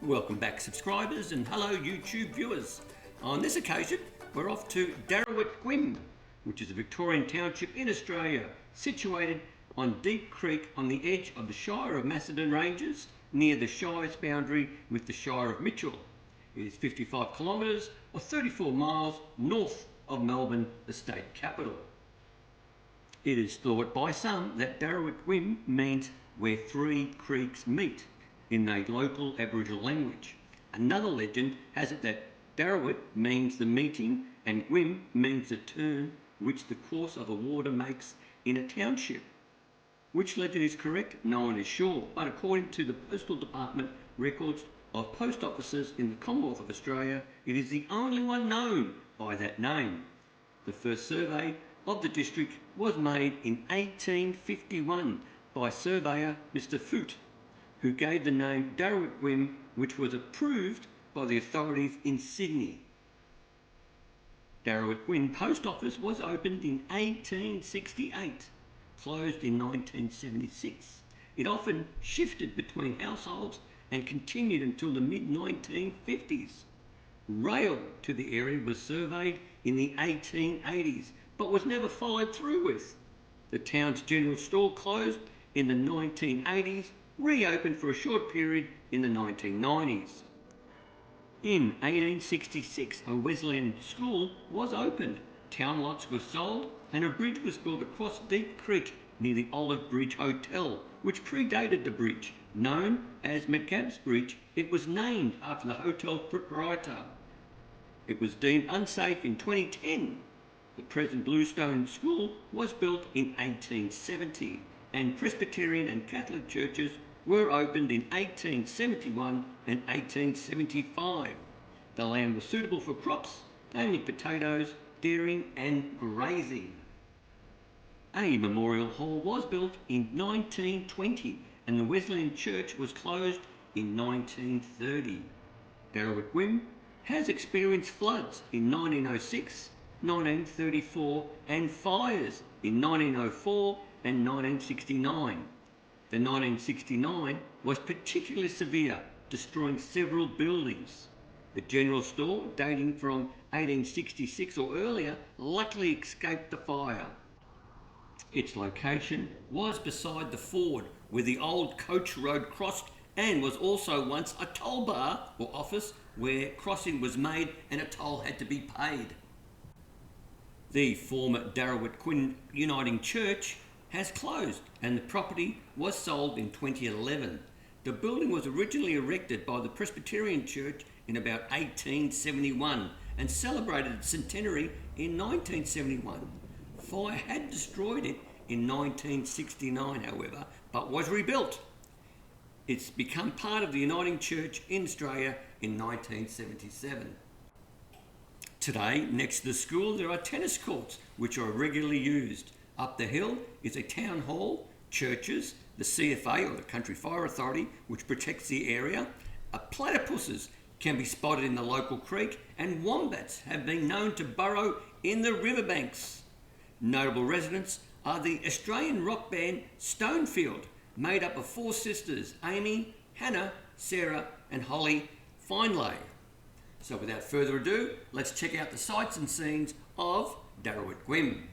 Welcome back subscribers and hello YouTube viewers. On this occasion we're off to Darraweit Guim, which is a Victorian township in Australia, situated on Deep Creek on the edge of the Shire of Macedon Ranges, near the Shire's boundary with the Shire of Mitchell. It is 55 kilometres or 34 miles north of Melbourne, the state capital. It is thought by some that Darraweit Guim means where three creeks meet in a local Aboriginal language. Another legend has it that Darraweit means the meeting and Guim means the turn which the course of a water makes in a township. Which legend is correct? No one is sure, but according to the Postal Department records of post offices in the Commonwealth of Australia, it is the only one known by that name. The first survey of the district was made in 1851 by surveyor Mr. Foote, who gave the name Darraweit Guim, which was approved by the authorities in Sydney. Darraweit Guim Post Office was opened in 1868, closed in 1976. It often shifted between households and continued until the mid-1950s. Rail to the area was surveyed in the 1880s, but was never followed through with. The town's general store closed in the 1980s, reopened for a short period in the 1990s. In 1866, a Wesleyan school was opened, town lots were sold, and a bridge was built across Deep Creek near the Olive Bridge Hotel, which predated the bridge. Known as McGabb's Bridge, it was named after the hotel proprietor. It was deemed unsafe in 2010. The present Bluestone School was built in 1870, and Presbyterian and Catholic churches were opened in 1871 and 1875. The land was suitable for crops, mainly potatoes, dairying and grazing. A memorial hall was built in 1920 and the Wesleyan Church was closed in 1930. Darraweit Guim has experienced floods in 1906, 1934 and fires in 1904 and 1969. The 1969 was particularly severe, destroying several buildings. The general store, dating from 1866 or earlier, luckily escaped the fire. Its location was beside the ford where the old coach road crossed, and was also once a toll bar or office where crossing was made and a toll had to be paid. The former Darraweit Guim Uniting Church has closed and the property was sold in 2011. The building was originally erected by the Presbyterian Church in about 1871 and celebrated its centenary in 1971. Fire had destroyed it in 1969, however, but was rebuilt. It's become part of the Uniting Church in Australia in 1977. Today, next to the school, there are tennis courts which are regularly used. Up the hill is a town hall, churches, the CFA or the Country Fire Authority, which protects the area. Platypuses can be spotted in the local creek, and wombats have been known to burrow in the riverbanks. Notable residents are the Australian rock band Stonefield, made up of four sisters, Amy, Hannah, Sarah and Holly Finlay. So without further ado, let's check out the sights and scenes of Darraweit Guim.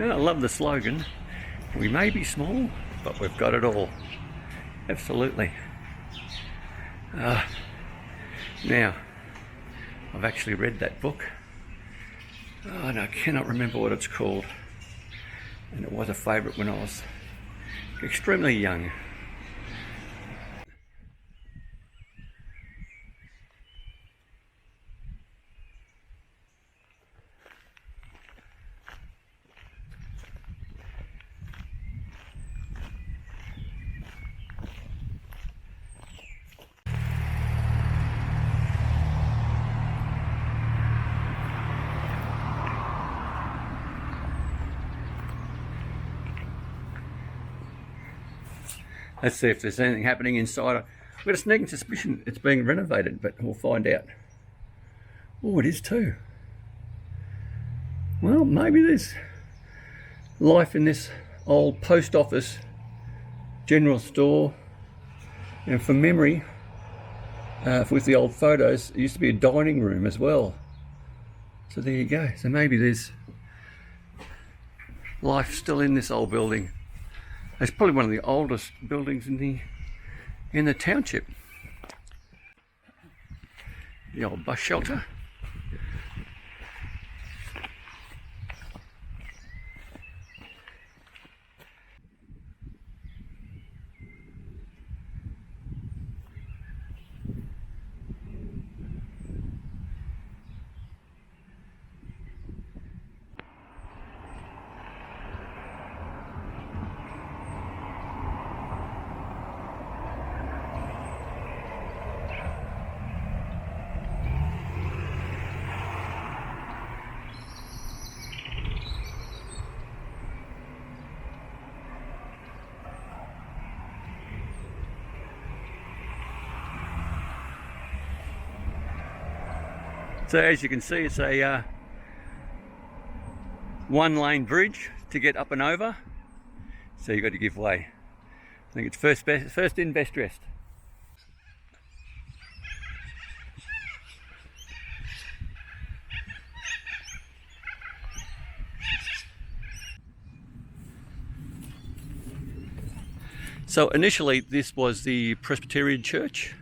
I love the slogan, we may be small, but we've got it all. Absolutely. Now, I've actually read that book, and I cannot remember what it's called. And it was a favourite when I was extremely young. Let's see if there's anything happening inside. I've got a sneaking suspicion it's being renovated, but we'll find out. Oh, it is too. Well, maybe there's life in this old post office, general store. And from memory, with the old photos, it used to be a dining room as well. So there you go. So maybe there's life still in this old building. It's probably one of the oldest buildings in the township. The old bus shelter. So as you can see, it's a one-lane bridge to get up and over. So you've got to give way. I think it's first in, best dressed. So initially this was the Presbyterian church,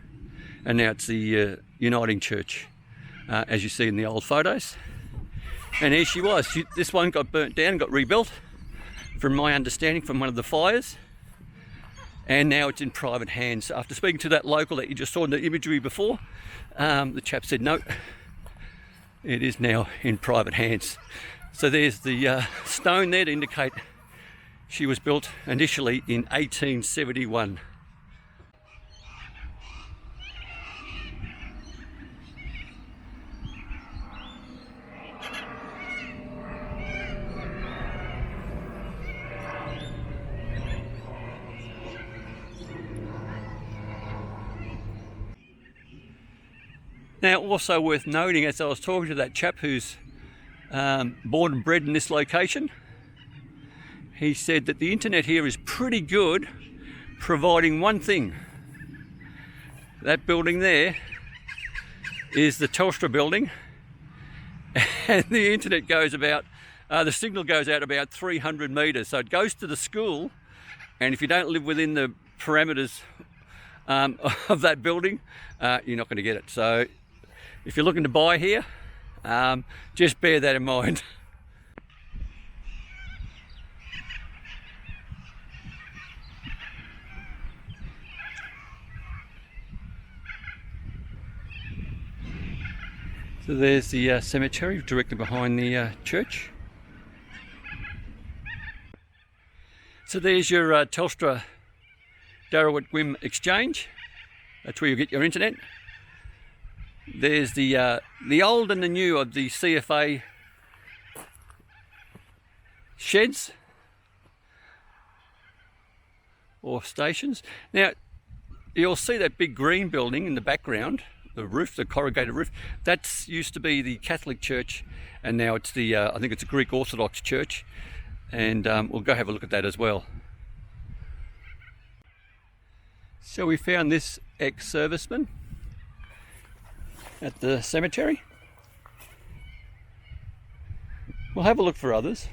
and now it's the Uniting Church. As you see in the old photos. And here she was. This one got burnt down, got rebuilt, from my understanding, from one of the fires. And now it's in private hands. After speaking to that local that you just saw in the imagery before, the chap said, no, it is now in private hands. So there's the stone there to indicate she was built initially in 1871. Now, also worth noting, as I was talking to that chap who's born and bred in this location, he said that the internet here is pretty good, providing one thing. That building there is the Telstra building, and the internet goes about, the signal goes out about 300 metres. So it goes to the school, and if you don't live within the parameters of that building, you're not going to get it. So if you're looking to buy here, just bear that in mind. So there's the cemetery directly behind the church. So there's your Telstra Darraweit Guim exchange. That's where you get your internet. There's the old and the new of the CFA sheds or stations. Now you'll see that big green building in the background, the roof, the corrugated roof. That's used to be the Catholic church, and now it's the I think it's a Greek Orthodox church, and we'll go have a look at that as well. So we found this ex-serviceman at the cemetery. We'll have a look for others,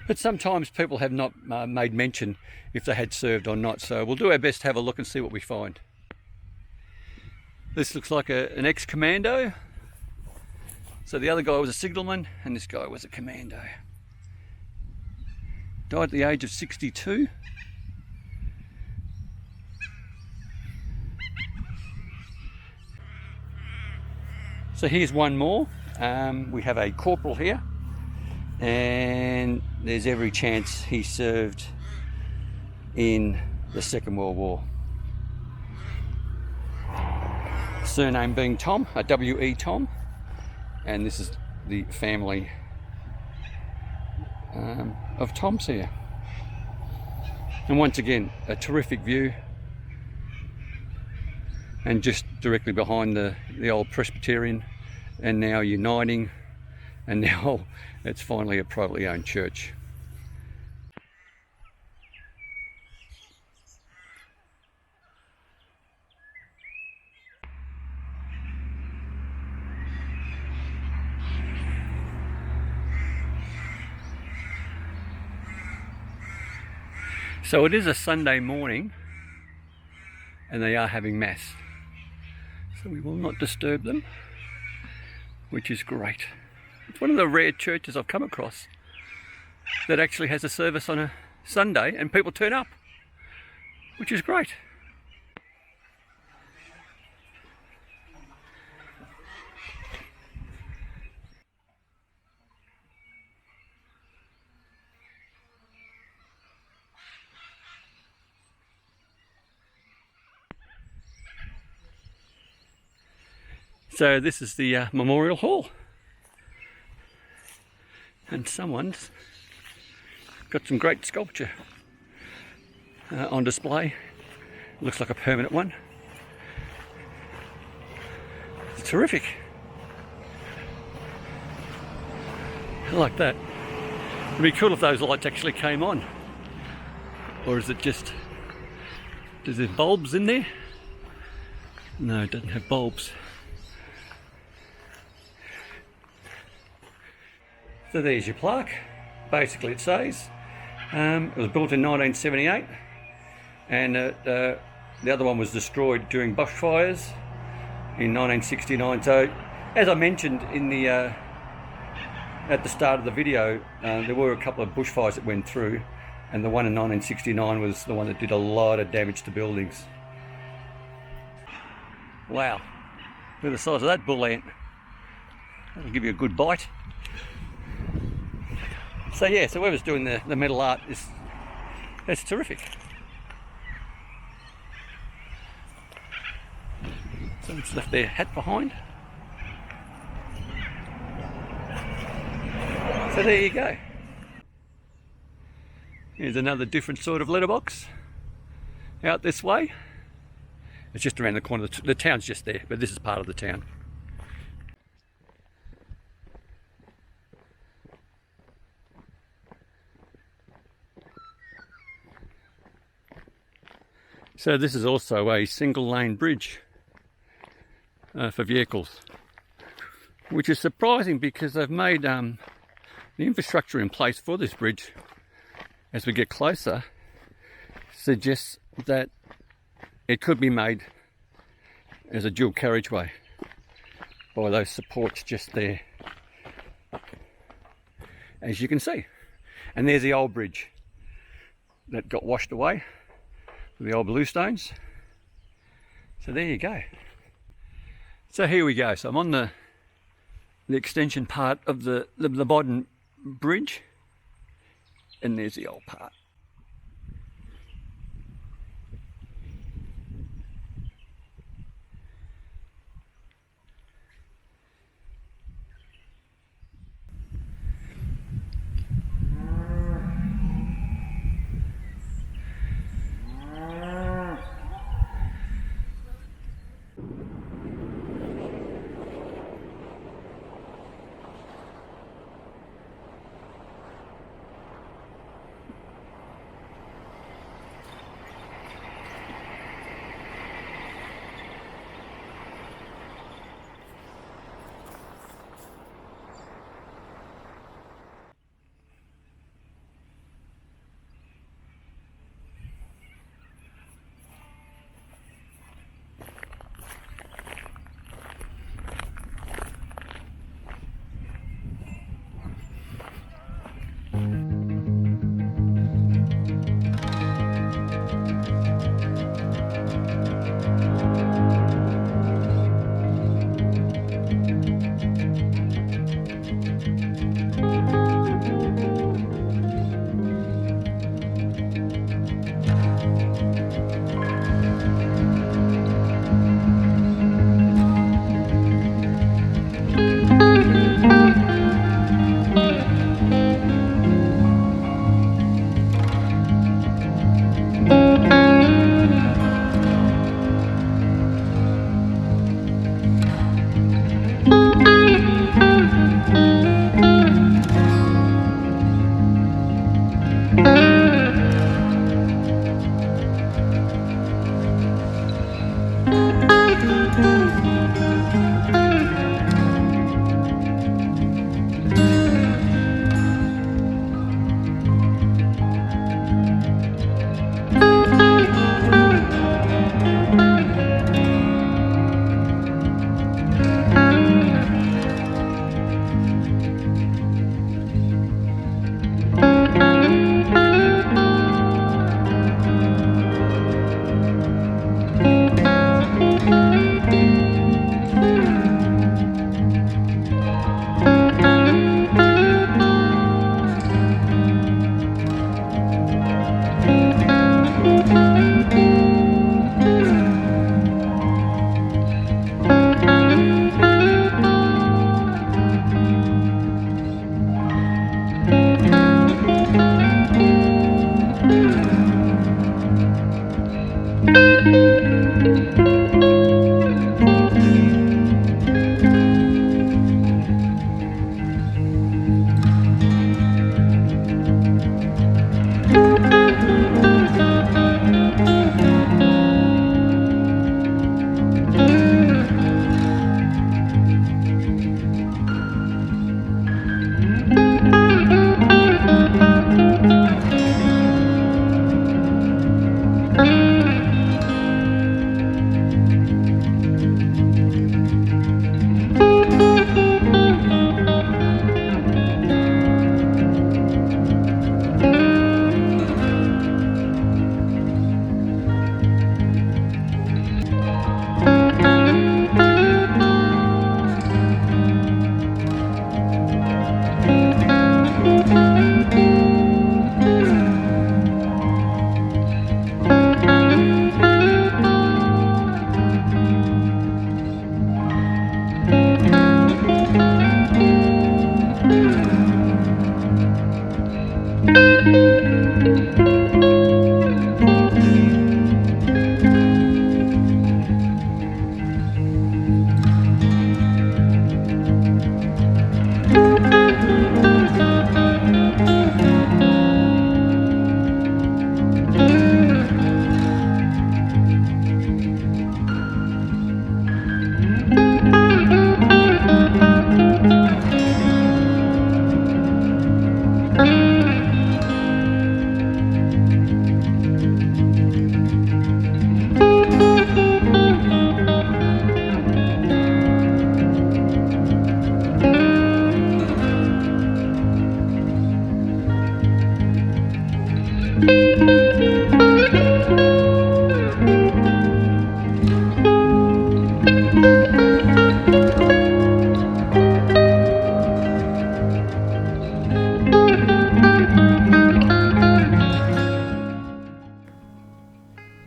but sometimes people have not made mention if they had served or not, so we'll do our best to have a look and see what we find. This looks like an ex-commando. So the other guy was a signalman and this guy was a commando. Died at the age of 62. So here's one more. We have a corporal here, and there's every chance he served in the Second World War. Surname being Tom, a W.E. Tom, and this is the family of Toms here. And once again, a terrific view. And just directly behind the old Presbyterian, and now uniting, and now it's finally a privately owned church. So it is a Sunday morning and they are having mass. So we will not disturb them, which is great. It's one of the rare churches I've come across that actually has a service on a Sunday and people turn up, which is great. So this is the Memorial Hall, and someone's got some great sculpture on display. Looks like a permanent one. It's terrific. I like that. It'd be cool if those lights actually came on. Or is it just... Does there bulbs in there? No, it doesn't have bulbs. So there's your plaque. Basically it says it was built in 1978 and the other one was destroyed during bushfires in 1969. So as I mentioned in the at the start of the video, there were a couple of bushfires that went through, and the one in 1969 was the one that did a lot of damage to buildings. Wow, look at the size of that bull ant. That'll give you a good bite. So yeah, so whoever's doing the metal art, that's terrific. Someone's left their hat behind. So there you go. Here's another different sort of letterbox out this way. It's just around the corner. The town's just there, but this is part of the town. So this is also a single lane bridge for vehicles, which is surprising because they've made the infrastructure in place for this bridge, as we get closer, suggests that it could be made as a dual carriageway by those supports just there, as you can see. And there's the old bridge that got washed away, the old bluestones. So there you go. So here we go. So I'm on the extension part of the modern bridge, and there's the old part.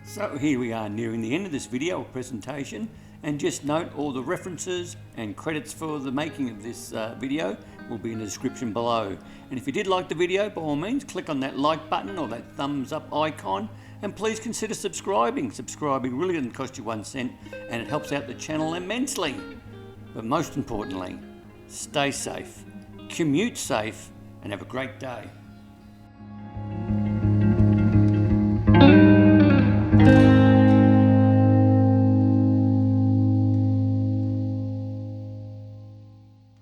So here we are nearing the end of this video or presentation, and just note all the references and credits for the making of this video will be in the description below. And if you did like the video, by all means click on that like button or that thumbs up icon, and please consider subscribing. Subscribing really doesn't cost you 1 cent, and it helps out the channel immensely. But most importantly, stay safe, commute safe, and have a great day.